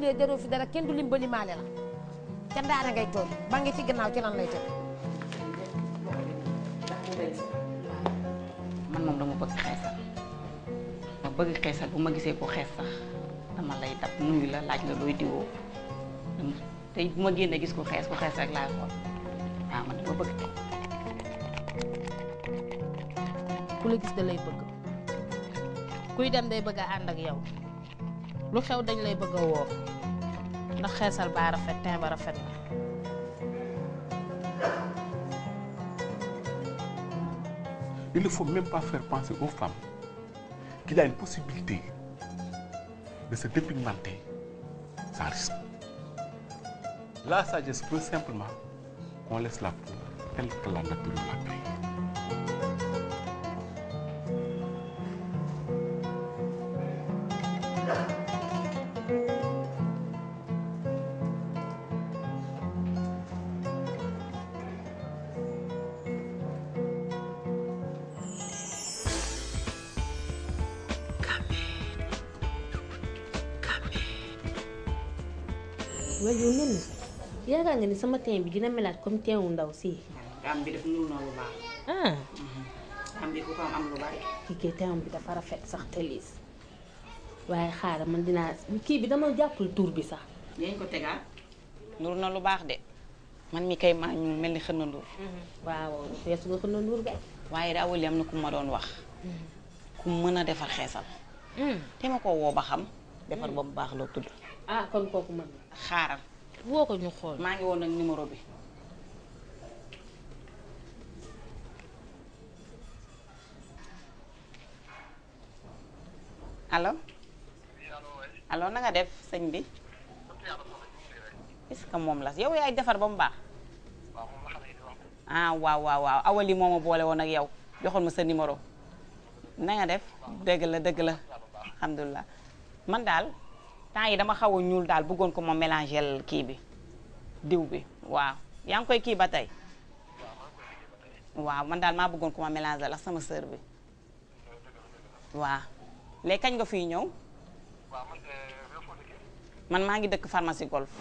ñuulee jaroo fi dara kenn du limbali maale la ca ndaara ngay toog ba ngi ci gannaaw ci lan lay teg. man moom dama bëgg xeesal ma bëgg xeesal bu ma gisee ko xees sax dama lay dab nuyu la laaj la looy diwoo te bu ma génnee gis ko xees rek laay xool waaw man dama bëgg. ku la gis da lay bëgg kuy dem day bëgg a ànd ak yow lu xew dañ lay bëgg a woo ndax xeesal baa rafet tin ba rafet na. Il ne faut même pas faire penser aux femmes qu'il y a une possibilité de se dépigmenter sans risque. La sagesse veut simplement qu'on laisse la peau telle que la nature l'a créée. waaye yow nen yaakaar nga ni sama teen bi dina melaat comme teen wu ndaw si. am bi def nul noonu lu baax. am bi ku ko am lu bari. kii teen bi dafa rafet sax te liis waaye xaaral man dinaa kii bi dama jàppul tur bi sax. dañ ko tegaat. nur na lu baax de man mi kay maa ñu mel ni xën na ndur. waaw feesu nga xën na ndur ga. waaye daa wëli am na ku ma doon wax. ku mën a defar xeesal. te ma ko woo ba xam. defar ba mu baax loo tudd. ah kon kooku mën na. xaaral. woo ko ñu xool. maa ngi woon nag numéro bi. allo. allo na nga def sëñ bi. est-ce que moom la yow yaay defar ba mu baax. ah waaw waaw waaw awali moo ma boole woon ak yow joxoon ma sa numéro. na nga def dëgg la alhamdulilah man daal. temps yi dama xaw a ñuul daal bëggoon ko ma mélangel kii bi diw bi waaw yaa ngi koy kii ba tey waaw man daal maa bëggoon ko ma mélangel ak sama sœur bi waaw léegi kañ nga fiy ñëw man maa ngi dëkk pharmacie golf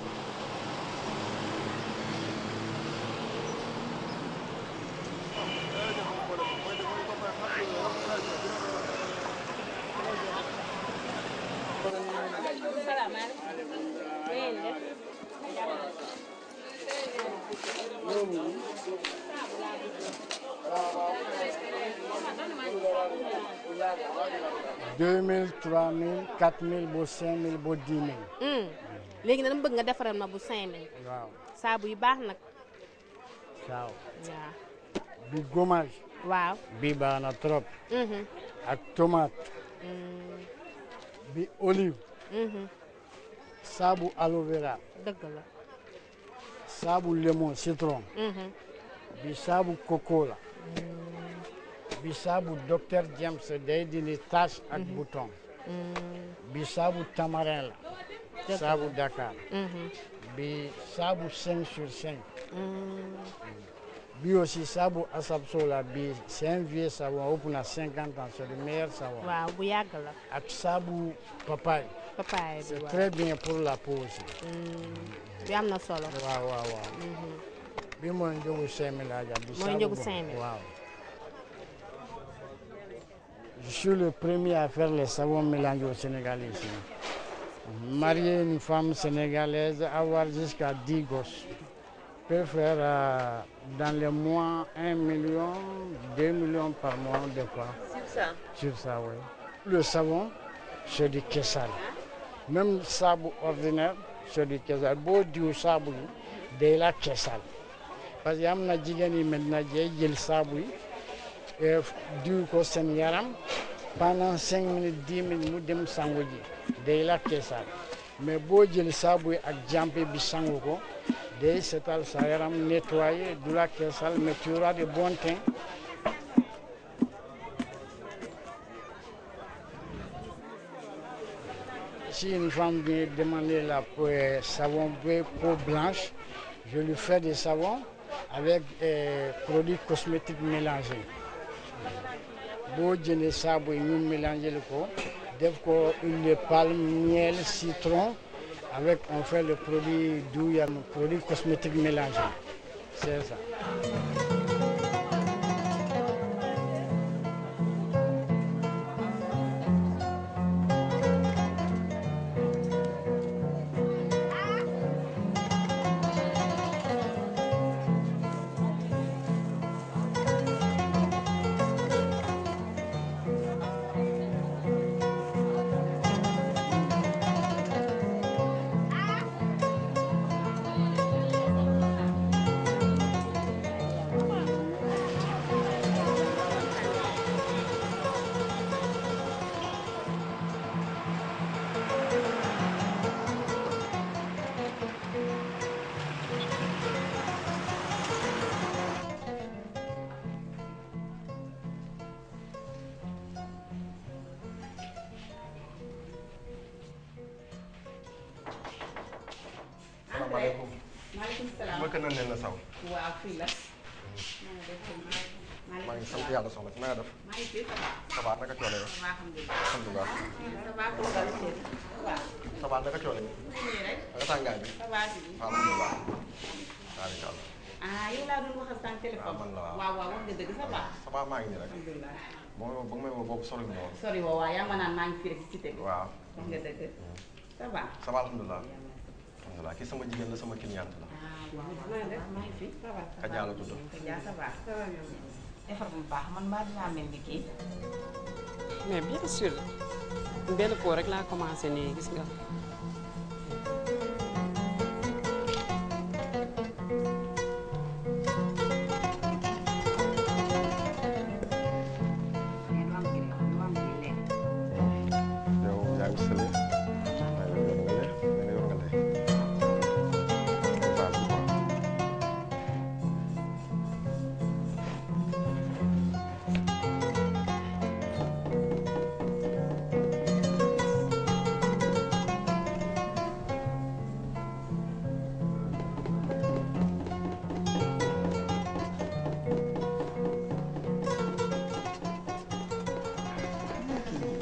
deux mille, 3000, 4000 ba 5000 ba 10 000. léegi nag dama bëgg nga defaral ma bu 5000. waaw saabu yu baax nag. waaw. waaw. bi gommage. waaw. bi baax na trop. ak tomate. bi olive. saabu aloe vera. dëgg la. saabu lemon citron. bi saabu coco la. bi saabu docteur James day dindi tache ak bouton. bi saabu tamarin la. saabu Dakar. bi saabu 5 sur 5. bi aussi saabu Asabso la bi c'est un vieux savon ëpp na 50 ans c'est le meilleur savon. waaw bu yàgg la. ak saabu papaye. papaye bi c'est waaw très bien pour la peau aussi. bi am na solo. waaw waaw waaw. bi mooy njëgu 5000 aja bi mooy njëgu 5000 waaw. Je suis le premier à faire les savons mélangés au Sénégal ici. Marier une femme sénégalaise, avoir jusqu'à 10 gosses, peut faire dans les mois 1 million, 2 millions par mois des fois. sur ça. Sur ça, oui. Le savon, c'est du kessal. Même sabou ordinaire, c'est du kessal. Beau du sabou, de la kessal. Parce que y a des gens qui maintenant jël sabou et diw ko seen yaram pendant 5 minutes 10 minutes mu dem sangu ji day la keesal mais boo jël saabu ak jàmpe bi sangu ko day setal sa yaram nettoyer du la keesal mais tu auras de bon teint. Si une femme vient demander la savon peau blanche, je lui fais des savons avec produits cosmétiques mélangés. boo jëndee saabu yi ñu mélangé ko def ko huile de palme miel citron Avec, on fait le produit doux, il y a un produit cosmétique mélangé. C'est ça. salaamaaleykum. maaleykum salaam. mooy kër Nene Saw. waaw fii la. maa ngi sant yàlla soxna si na nga def. maa ngi fi ça va. ça va naka coole yow. alhamdulilah. ça va ko dal chéri. waaw. ça va naka coole. nii rek. naka tàngaay bi. ça va si. alhamdulilah. waaw. ah yow laa doon waxal sànq téléphone. waaw man la waaw. waaw waaw wax nga dëgg ça va. ça va maa ngi nii rek. alhamdulilah. ba nga may woo boobu sori ma woon. sori woo waaw yaa ma naan maa ngi fi rek si cité bi. waaw. wax nga dëgg. ça va. ça va alhamdulilah. alhamdulilah kii sama jigéen la sama cliente la. ah waaw maa ngi def maa ngi fi ça va. Kaja la tudd. Kaja ça va. defar bu baax man maa dinaa mel ni kii. mais bien sûr benn pot rek laa commencé nii gis nga. yow yaa ngi sële. yor nga lee yor nga lee. base bi quoi.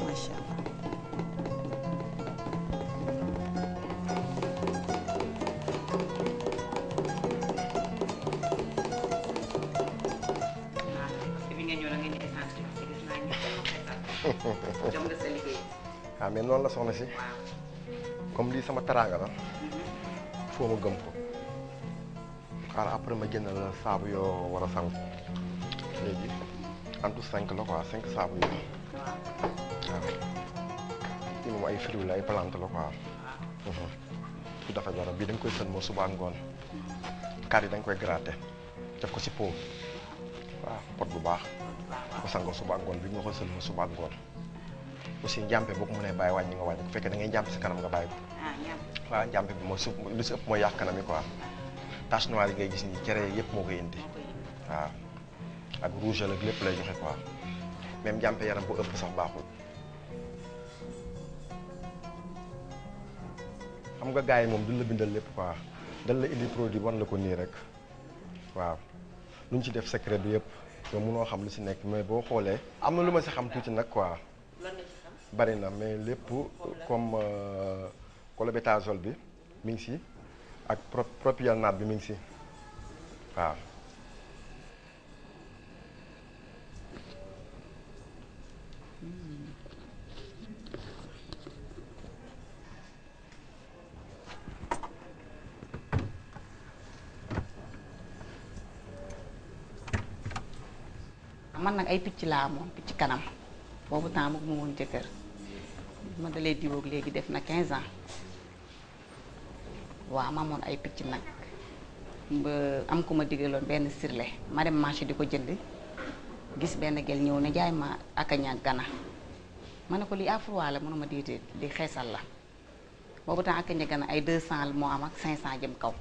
macha allah. ah mais noonu la soxna si. comme lii sama teraanga la. foo ma gëm ko. xaaral après ma jënd la saabu yoo war a sangu. léegi en tout 5 la quoi 5 saabu yi. waaw. kii moom ay fruits la ay plante la quoi. du dafa dara bii dañ koy sën moo suba ak ngoon. kaat yi dañ koy gratter def ko si pot. waaw pot bu baax. ko sangoo suba ak ngoon bi nga ko sën moo suba ak ngoon. aussi njàmpe boo ko mënee bàyyi wàññi nga wàññi bu fekkee da ngay njàmpe si kanam nga bàyyi ko. waaw njàmpe bi mooy lu si ëpp mooy yàq kanam yi quoi. tache noire yi ngay gis nii cere yëpp moo koy indi. waaw ak rouge la lépp lay joxe quoi même njàmpe yaram bu ëpp sax baaxul. xam nga gars yi moom duñ la bindal lépp quoi dañ la indi produit wan la ko nii rek waaw luñ ci def secret bi yëpp yow mënoo xam lu si nekk mais boo xoolee am na lu ma si xam tuuti nag quoi. bari na mais lépp comme clobétasol bi mi ngi si ak propionate bi mi ngi si waaw. man nag ay picc laa amoon picc kanam boobu temps mu woon jëkkër ma dalee diwoog léegi def na 15 ans waaw ma amoon ay picc nag ba am ku ma digaloon benn sirle ma dem marché di ko jënd gis benn gel ñëw ne jaay ma akaña gana ma ne ko lii afrois la mënuma diite di xeesal la boobu temps akaña gana ay 200 moo am ak 500 jëm kaw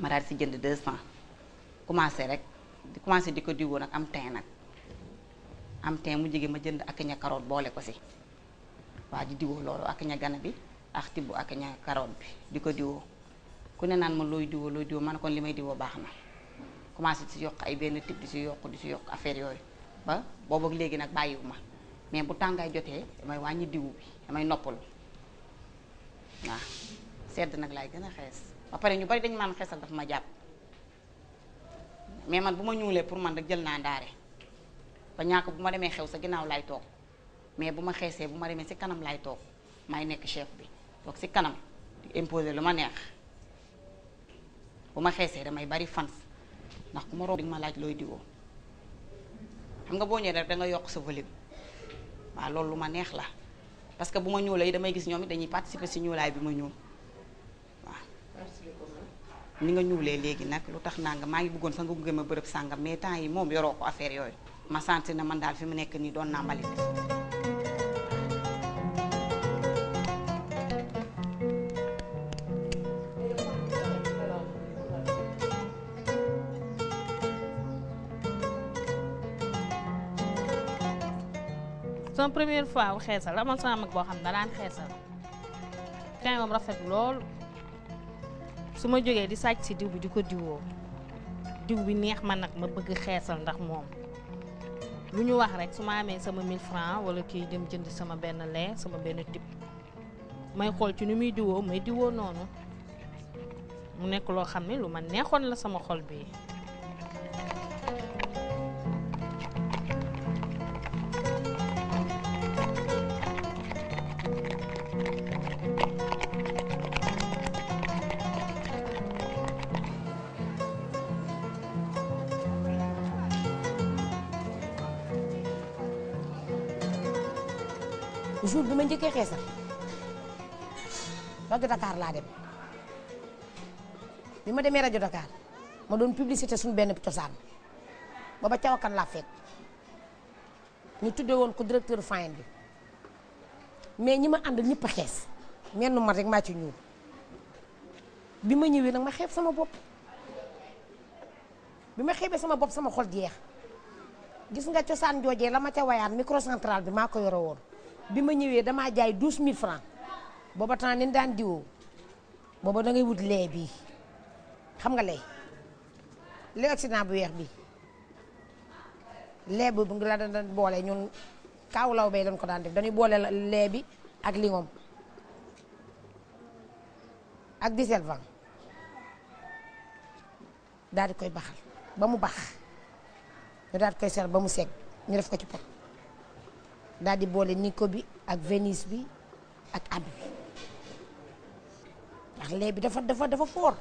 ma daal di si jënd 200 commencé di ko diwoo nag am teint nag am teint mu jege ma jënd akaña carotte boole ko si waa di diwoo loolu akaña gana bi ak tibb akaña carotte bi di ko diwoo ku ne naan ma looy diwoo ma ne kon li may diwoo baax na commencé di si yokk ay benn tib di si yokk affaire yooyu ba boobu ak léegi nag bàyyiwu ma mais bu tàngaay jotee damay wàññi diwu bi damay noppalu waaw sedd nag laay gën a xees ba pare ñu bari dañu maan xeesal dafa ma jàpp mais man bu ma ñuulee pour man rek jël naa ndaare ba ñaaka bu ma demee xew sa ginnaaw laay toog mais bu ma xeesee bu ma demee si kanam laay toog maay nekk chef bi toog si kanam di imposer lu ma neex bu ma xeesee damay bari fans ndax ku ma romb di nga ma laaj looy diwoo xam nga boo ñëwee rek da nga yokk sa volume waaw loolu lu ma neex la parce que bu ma ñuulee damay gis ñoom it dañuy participer si ñuulaay bi ma ñuul waaw. ni nga ñuulee léegi nag lu tax naa nga maa ngi bëggoon sax nga gunge ma bërëb sàngam mais temps yi moom yoroo ko affaire yooyu ma sentir na man daal fi mu nekk nii doon naa mbalit. sama première fois wu xeesal amoon sama mag boo xam ne daan xeesal temps moom rafet lool su ma jógee di sàcc si diw bi di ko diwoo diw bi neex ma nag ma bëgg xeesal ndax moom lu ñu wax rek su ma amee sama 1000 francs wala kii dem jënd sama benn lait sama benn tip may xool ci nu muy diwoo may diwoo noonu mu nekk loo xam ne lu ma neexoon la sama xol bi jour bi ma njëkkee xeesal rajo Dakar laa dem bi ma demee rajo Dakar ma doon publicité suñu benn cosaan booba cawakan laa fekk ñu tuddee woon ko directeur fayen bi mais ñi ma àndal ñëpp a xees menn man rek maa ci ñuul bi ma ñëwee nag ma xeeb sama bopp bi ma xeebee sama bopp sama xol jeex gis nga cosaan joojee la ma ca wayaan microcentral bi maa ko yore woon bi ma ñëwee damaa jaay 12000 francs booba temps ni daan diwoo booba da ngay wut lee bii xam nga lee accident bu weex bi lee bu ngi la daan boole ñun kaaw law bay lañ ko daan def dañuy boole lee bi ak lingom ak diselvan daal di koy baxal ba mu bax ñu daal di koy ser ba mu segg ñu def ko ci pot daal di boole nico bi ak Venise bi ak abi bi ndax lee bi dafa foor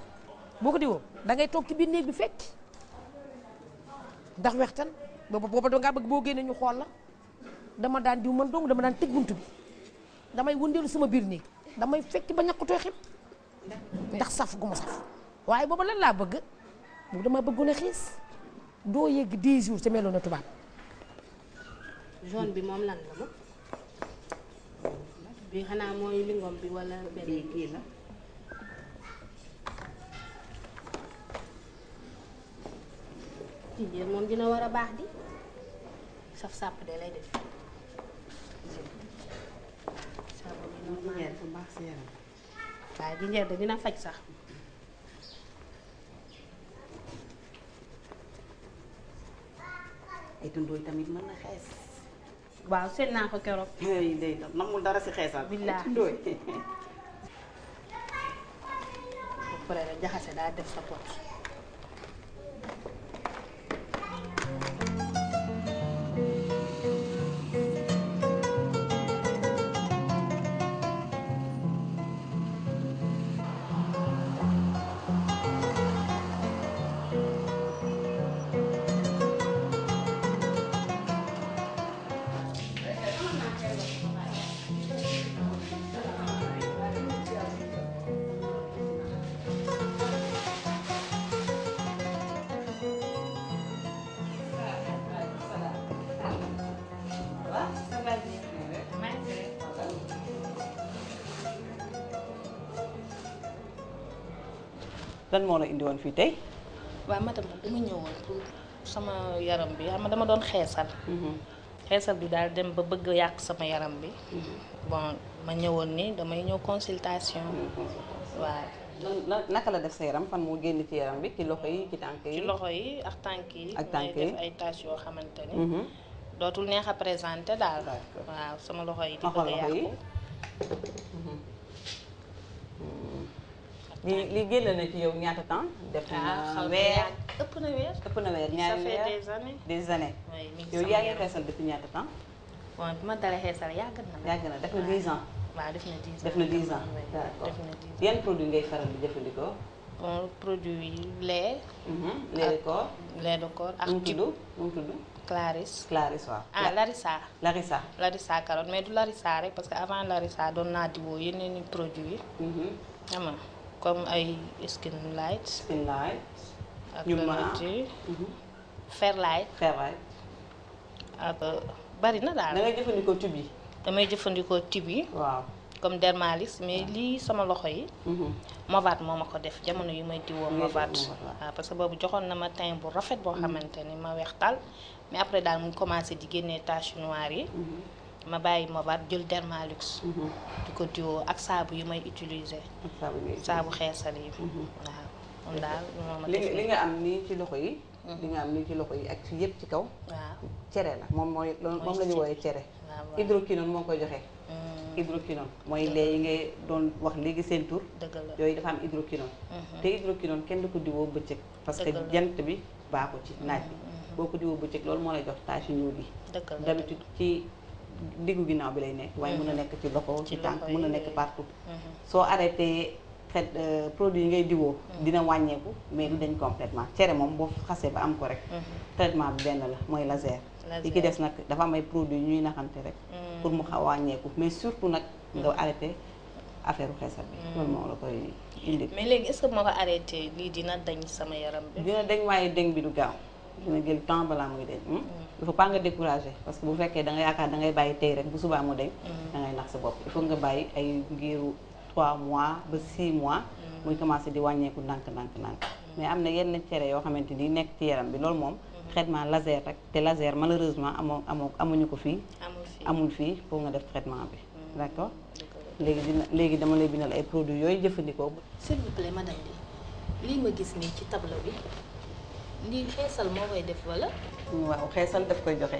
boo ko diwoo da ngay toog ci biir néeg bi fecc ndax wextan booba dangaa bëgg boo génnee ñu xool la dama daan diw man dong dama daan tëj buntu bi damay wëndeelu sama biir néeg damay fecc ba ñàkkutoo xib ndax saf gu ma saf waaye booba lan laa bëgg boobu dama bëggoon a xiis doo yegg 10 jours te meloon na tubaab. jaune bi moom lan la ma bi xanaa mooy lingom bi wala benn kii la jinjeer moom dina war a baax di saf sàpp de lay def sàpp bi normal dafa baax si yaram waaye jinjeer de dina faj sax ay tundooy tamit mën na xees waaw seet naa ko keroog ay day tam namul dara si xeesal billaahi tundooy ba pare la jaxase daa def sa pot lan moo la indi woon fii tey. waaw madame man dama ñëwoon pour sama yaram bi xam nga dama doon xeesal. xeesal bi daal dem ba bëgg yàq sama yaram bi. bon ma ñëwoon ni damay ñëw consultation. waaw. naka la def sa yaram fan moo génn ci yaram bi ci loxo yi ci tànk yi. ci loxo yi ak tànk yi. ak tànk yi may def ay taches yoo xamante ni. dootul neex a présenté daal. waaw sama loxo yi di bëgg a yàqu. li génn na ci yow ñaata temps. def na weer ëpp na weer. ëpp na weer ñaari weer ça fait des années. des années. oui mi ngi yow sama yaa ngi yaram. xeesal depuis ñaata temps. bon bi ma dalee xeesal yàgg na. yàgg na def na 10 ans. waaw def na 10 ans. def na 10 ans oui, d'accord def na 10 ans. yan produit ngay faral di jëfandikoo. bon produit yi lait. lait de corps. lait de corps ak nu mu type tudd nu mu tudd. Claris. Clarisse waaw. ah Larissa. Larissa. Larissa carotte mais du Larissa rek parce que avant Larissa doon naa diwoo yeneen i produits yi. xam nga comme ay skin light. Skin light. ak ñu ma Fairlight. Fairlight. ak bari na daal. da ngay jëfandikoo tube yi. damay jëfandikoo tube yi. waaw. comme Dermalis mais lii sama loxo yi. Movat moo ma ko def jamono yu may diwoo Movat. waaw parce que boobu joxoon na ma teint bu rafet boo xamante ni ma weextal mais après daal mu commencé di génnee taches noires yi. ma bàyyi Movat jël Dermalux. di ko diwoo ak saabu yu may utiliser. saabu xeesal yi. waaw moom daal moo ma def li nga am nii ci loxo yi. li nga am nii ci loxo yi ak ci yëpp ci kaw. waaw cere la moom la ñu wooyee cere. hydroquinone moo koy joxe. hydroquinone mooy lait yi ngay doon wax léegi seen tur. dëgg la yooyu dafa am hydroquinone. te hydroquinone kenn du ko diwoo bëccëg. parce que jant bi baaxu ci naaj bi. boo ko diwoo bëccëg loolu moo lay jox tache ñuul yi. dëgg la d'habitude ci diggu ginnaaw bi lay nekk. waaye mën na nekk ci loxo ci tànk mën na nekk partout. soo arrêté xeet produit yi ngay diwoo. dina wàññeeku mais du dañ complètement cere moom boo xasee ba am ko rek. traitement bi benn la mooy laser. li ki des nag dafa am ay produits ñuy naxante rek. pour mu xaw wàññeeku mais surtout nag nga arrêté affaire xeesal bi. loolu moo la koy indi. mais léegi est-ce que moo ko arrêté lii dina dañ sama yaram bi. dina dañ waaye dañ bi du gaaw dina jël temps balaa muy dañ. il faut pas nga décourager parce que bu fekkee da nga yaakaar da ngay bàyyi tey rek bu subaa mu dañ. da ngay nax sa bopp il faut nga bàyyi ay ngiru 3 mois ba 6 mois. muy commencé di wàññeeku ndànk. mais am na yenn cere yoo xamante ni nekk ci yaram bi loolu moom. traitement laser rek te laser malheureusement amuñu ko fii. amul fii pour nga def traitement bi. d'accord léegi dama lay bindal ay produits yooyu jëfandikoo. s'il vous plaît madame lii ma gis nii ci tableau bi lii xeesal moo koy def wala. waaw xeesal daf koy joxe.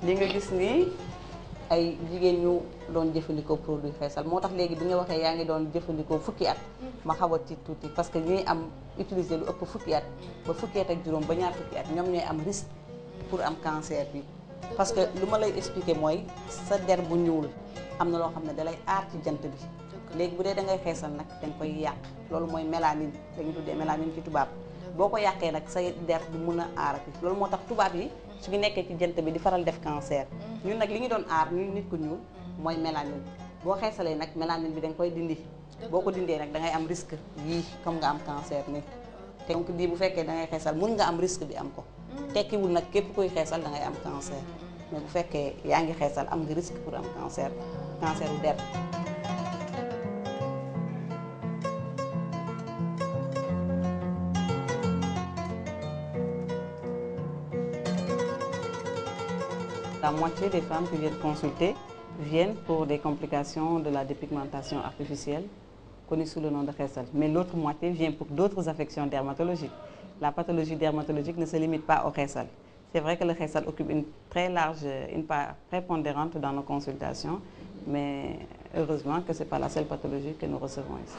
li nga gis nii ay jigéen ñu doon jëfandikoo produit xeesal moo tax léegi bi nga waxee yaa ngi doon jëfandikoo fukki at. ma xaw a ci tuuti parce que ñuy am utiliser lu ëpp fukki at ba fukki at ak juróom ba ñaar fukki at ñoom ñooy am risque pour am cancer bi. parce que lu ma lay expliquer mooy sa der bu ñuul am na loo xam ne dalay aar ci jant bi. léegi bu dee da ngay xeesal nag da nga koy yàq loolu mooy mélanine dañuy tuddee mélanine ci tubaab boo ko yàqee nag sa der du mun a aarati loolu moo tax tubaab yi su ñu nekkee ci jant bi di faral def cancer. ñun nag li ñu doon aar ñun nit ku ñuul mooy mélanine boo xeesalee nag mélanine bi da nga koy dindi. boo ko dindee nag da ngay am risque yii comme nga am cancer nii te donc lii bu fekkee da ngay xeesal mun nga am risque bi am ko tekkiwul nag képp kuy xeesal da ngay am cancer mais bu fekkee yaa ngi xeesal am nga risque pour am cancer u der. La moitié des femmes qui viennent consulter viennent pour des complications de la dépigmentation artificielle connue sous le nom de xeesal. Mais l'autre moitié vient pour d'autres affections dermatologiques. La pathologie dermatologique ne se limite pas au xeesal. C'est vrai que le xeesal occupe une part prépondérante dans nos consultations, mais heureusement que ce n'est pas la seule pathologie que nous recevons ici.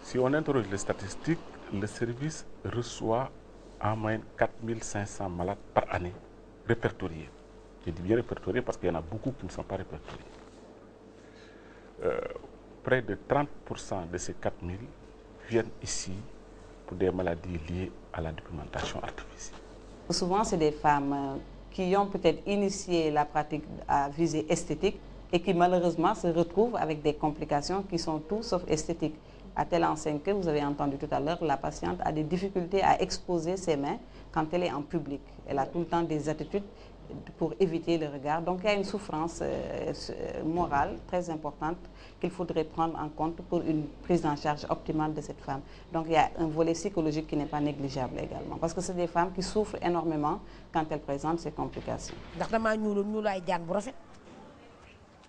Si on interroge les statistiques, le service reçoit en moyenne 4500 malades par année répertoriés. Je dis bien répertoriés parce qu'il y en a beaucoup qui ne sont pas répertoriés. Près de 30% de ces 4000 viennent ici pour des maladies liées à la dépigmentation artificielle. Souvent, c'est des femmes qui ont peut-être initié la pratique à visée esthétique et qui malheureusement se retrouvent avec des complications qui sont tout sauf esthétiques. À telle enseigne que vous avez entendu tout à l'heure, la patiente a des difficultés à exposer ses mains quand elle est en public. Elle a tout le temps des attitudes pour éviter le regard. Donc il y a une souffrance morale très importante qu'il faudrait prendre en compte pour une prise en charge optimale de cette femme. Donc il y a un volet psychologique qui n'est pas négligeable également. Parce que c'est des femmes qui souffrent énormément quand elles présentent ces complications. ndax damaa ñuulaay jaan bu rafet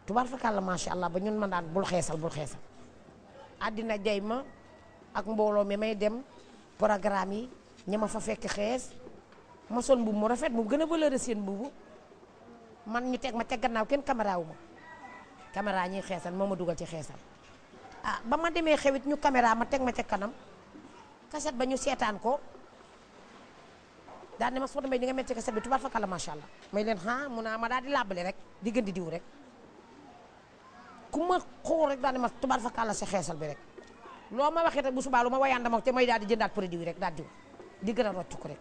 tubaar fakàlla macha allah ba ñun ma daan bul xeesal àddina jay ma ak mbooloo mi may dem programme yi ña ma fa fekk xees ma sol mbubb mu rafet mu gën a valeur seen mbubu man ñu teg ma ca gannaaw kenn caméra wu ma caméra ñiy xeesal moo ma dugal ci xeesal ah ba ma demee xewit ñu caméra ma teg ma ca kanam kaset ba ñu seetaan ko daal ne ma soo demee di nga mel ci kaset bi tubaab fakala macha allah may leen mu naa ma daal di làbbali rek di gën di diw rek ku ma xool rek daal ne ma tubaab fakala sa xeesal bi rek loo ma waxee rek bu subaa lu ma wayaan dama te may daal di jëndaat produit rek daal diw di gën a rocc ko rek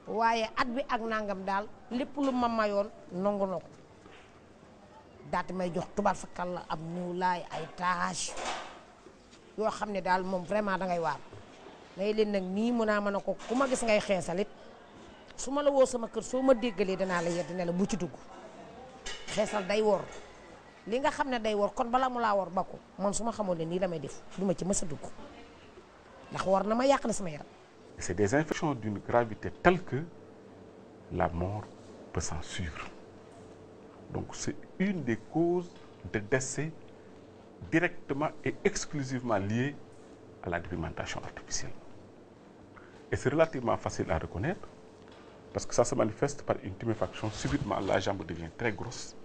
waaye at bi ak nangam daal lépp lu ma mayoon nangu na ko daal di may jox tubaab fakala am ñuulaay ay tache yoo xam ne daal moom vraiment dangay waar may leen nag nii mun naa mën a ko ku ma gis ngay xeesalit su ma la woo sama kër soo ma déggalee danaa la yedd ne la bu ci dugg xeesal day wor li nga xam ne day wor kon bala mu laa wor ba ko man su ma xamoon ne nii damay def du ma ci mës a dugg ndax wor na ma yàq na sama yaram. C'est des infections d'une gravité telle que la mort peut s'en suivre. Donc c'est une des causes de décès directement et exclusivement liées à la dépigmentation artificielle. Et c'est relativement facile à reconnaître parce que ça se manifeste par une tuméfaction. Subitement, la jambe devient très grosse,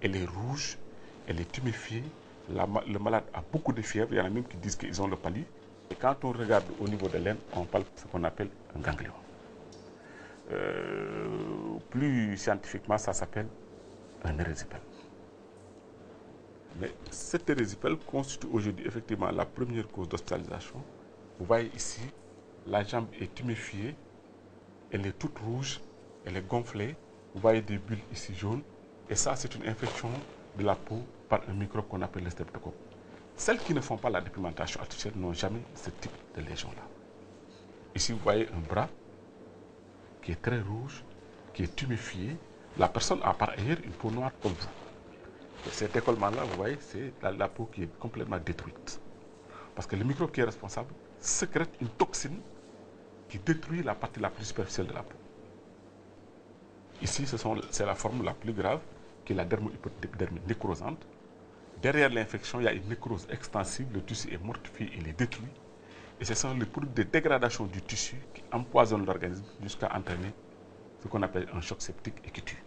elle est rouge, elle est tuméfiée, le malade a beaucoup de fièvre, il y en a même qui disent qu'ils ont le palu. Et quand on regarde au niveau de l'aine, on parle de ce qu'on appelle un ganglion. Plus scientifiquement, ça s'appelle un érésipèle. Mais cet érésipèle constitue aujourd'hui effectivement la première cause d'hospitalisation. Vous voyez ici, la jambe est tuméfiée, elle est toute rouge, elle est gonflée. Vous voyez des bulles ici jaunes. Et ça, c'est une infection de la peau par un microbe qu'on appelle le streptocoque. Celles qui ne font pas la dépigmentation artificielle n'ont jamais ce type de lésion-là. Ici, vous voyez un bras qui est très rouge, qui est tuméfié. La personne a par ailleurs une peau noire comme vous. Et cet écollement-là, vous voyez, c'est la peau qui est complètement détruite. Parce que le microbe qui est responsable sécrète une toxine qui détruit la partie la plus superficielle de la peau. Ici, c'est la forme la plus grave, qui est la dermohypodermite nécrosante. Derrière l'infection, il y a une nécrose extensive, le tissu est mortifié, il est détruit. Et ce sont les produits de dégradation du tissu qui empoisonnent l'organisme jusqu'à entraîner ce qu'on appelle un choc septique et qui tue.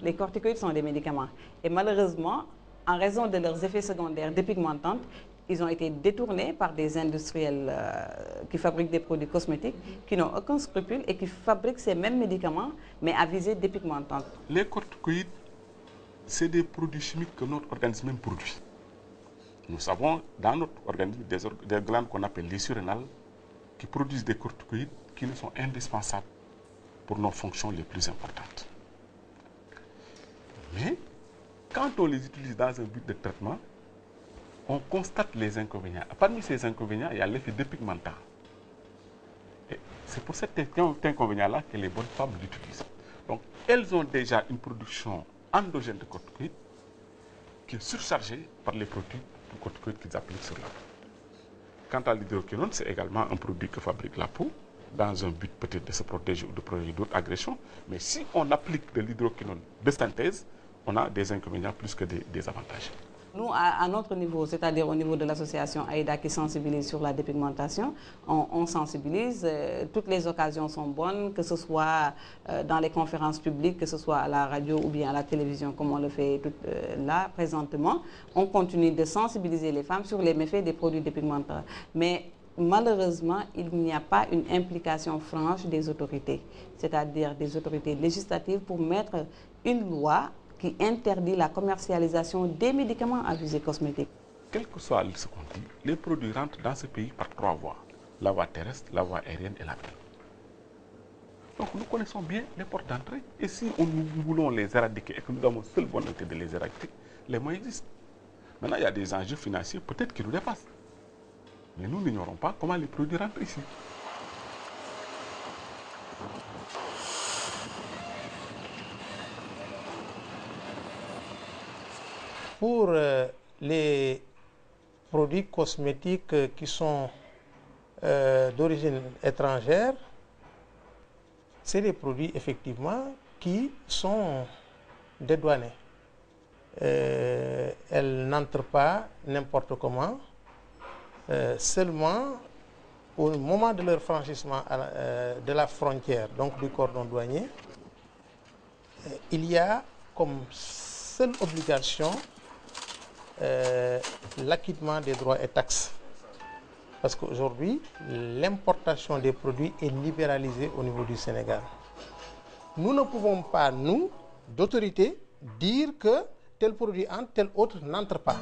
Les corticoïdes sont des médicaments. Et malheureusement, en raison de leurs effets secondaires dépigmentants, ils ont été détournés par des industriels qui fabriquent des produits cosmétiques, qui n'ont aucun scrupule et qui fabriquent ces mêmes médicaments, mais à visée dépigmentante. Les corticoïdes, c'est des produits chimiques que notre organisme même produit. Nous savons dans notre organisme des glandes qu'on appelle les surrénales qui produisent des corticoïdes qui nous sont indispensables pour nos fonctions les plus importantes. Mais quand on les utilise dans un but de traitement, on constate les inconvénients. Parmi ces inconvénients, il y a l'effet dépigmentant. Et c'est pour cet inconvénient-là que les bonnes femmes l'utilisent. Donc, elles ont déjà une production endogène de corticoïdes qui est surchargée par les produits de corticoïdes qu'ils appliquent sur la peau. Quant à l'hydroquinone, c'est également un produit que fabrique la peau dans un but peut-être de se protéger ou de protéger d'autres agressions. Mais si on applique de l'hydroquinone de synthèse, on a des inconvénients plus que des avantages. Nous, à notre niveau, c'est-à-dire au niveau de l'association AIDA qui sensibilise sur la dépigmentation, on sensibilise, toutes les occasions sont bonnes, que ce soit dans les conférences publiques, que ce soit à la radio ou bien à la télévision, comme on le fait là présentement. On continue de sensibiliser les femmes sur les méfaits des produits dépigmentants. Mais malheureusement, il n'y a pas une implication franche des autorités, c'est-à-dire des autorités législatives pour mettre une loi qui interdit la commercialisation des médicaments à visée cosmétique. Quel que soit ce qu'on dit, les produits rentrent dans ce pays par 3 voies. La voie terrestre, la voie aérienne et la mer. Donc nous connaissons bien les portes d'entrée. Et si nous voulons les éradiquer et que nous avons seule volonté de les éradiquer, les moyens existent. Maintenant, il y a des enjeux financiers peut-être qui nous dépassent. Mais nous n'ignorons pas comment les produits rentrent ici. Pour les produits cosmétiques qui sont d'origine étrangère, c'est des produits effectivement qui sont dédouanés. Elles n'entrent pas n'importe comment, seulement au moment de leur franchissement de la frontière, donc du cordon douanier, il y a comme seule obligation l'acquittement des droits et taxes. Parce qu'aujourd'hui, l'importation des produits est libéralisée au niveau du Sénégal. Nous ne pouvons pas, nous, d'autorité, dire que tel produit entre, tel autre n'entre pas.